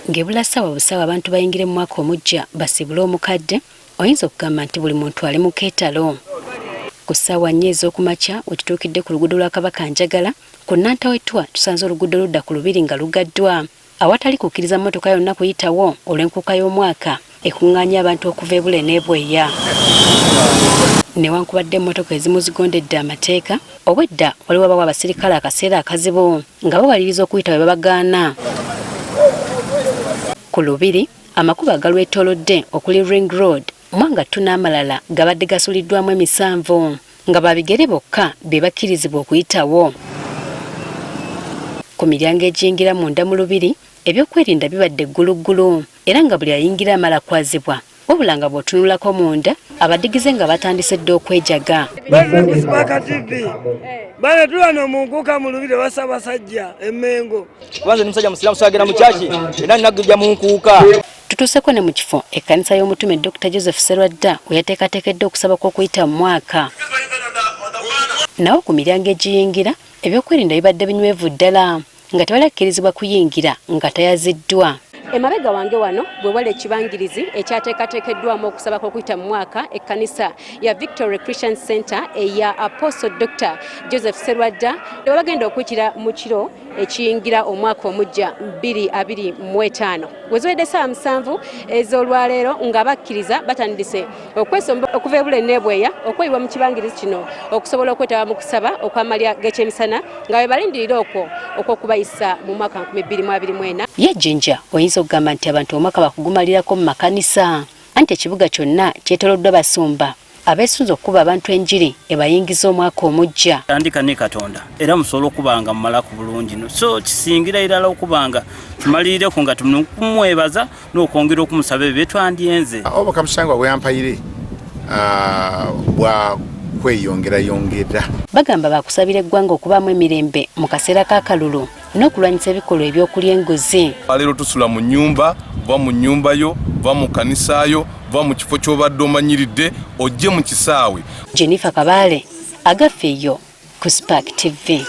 ng'ebula ssaawa busawa abantu bayingire mu mwaka omujja basibule omukadde, oyinza okugamba nti buli muntu ali mu keetalo. Ku ssaawa 4 ez'okumakya we tutuukidde ku luguudo lwa Kabakanjagala, ku Nantawetwa tusanze oluguudo ludda ku lubiri nga lugaddwa. Awatali kukkiriza mmotoka yonna kuyitawo olw'enkuuka y'omwaka ekuŋŋaanya abantu okuva ebule n'ebweya. Newankubadde emmotoka ezimu zigondedde amateeka, obwedda waliwo abawa abasirikale akaseera akazibu nga bawaliriza okuyita bwe babagaana. Ku lubiri, amakubo agalwetoolodde okuli Ring Road, Mwangattu n'amalala gabadde gasuliddwamu emisanvu nga babigere bokka be bakkirizibwa okuyitawo. Ku miryango egiyingira munda mu lubiri, ebyokwerinda bibadde gguluggulu era nga buli ayingira amala kwazibwa. Wabula nga bw'otunulako munda, abadigize nga batandise dde okwejaga. Bana tulano munkuka mu lubiri basabasajja Emmengo. Wanze ni musajja musiramu sagera mu chachi era nagijja mu nkuuka. Tutuuseko ne mu kifo ekkanisa y'omutume Dr. Joseph Sserwadda we yateekateekedde okusaba kw'okuyita mu mwaka. Nawo ku miryango egiyingira, ebyokwerinda bibadde binywevu ddala nga tebalakkirizibwa kuyingira nga tayaziddwa. Emabega wange wano bwe wali ekibangirizi ekyateekateekeddwamu okusaba kw'okuyita mu mwaka ekkanisa ya Victory Christian Center eya Apostle Dr. Joseph Sserwadda ne bagenda okuyitira mu kiro ekiyingira omwaka omujja 2025. Weziwedde ssaawa 7 ez'olwaleero nga bakkiriza batandise okwesomba okuva ebule n'ebweya okweyiwa mu kibangirizi kino okusobola okwetaba mu kusaba okw'amalya g'ekyemisana nga bwe balindirira okwokubayisa mu mwaka 2024. Yejjinja oyinza okugamba nti abantu omwaka bakugumalirako mu makanisa, anti ekibuga kyonna kyetooloddwa basumba abeesunze okuba abantu enjiri ebayingiza omwaka omujja. Tandika ne Katonda era musobola okubanga mumalaku bulungi so kisingira irala okubanga tumalireko nga tumwebaza n'okwongera okumusaba ebyo twandyenze. Obaka musangwa bweyampayire bwa kweyongera. Bagamba bakusabira eggwanga okubaamu emirembe mu kaseera k'akalulu n'okulwanyisa ebikolwa eby'okulya enguzi. Leero tusula mu nnyumba, va mu nnyumba yo, va mu kanisa yo, va mu kifo ky'obadde omanyiridde ojje mu kisaawe. Jennifer Kabaale, Agafeeyo ku Spark TV.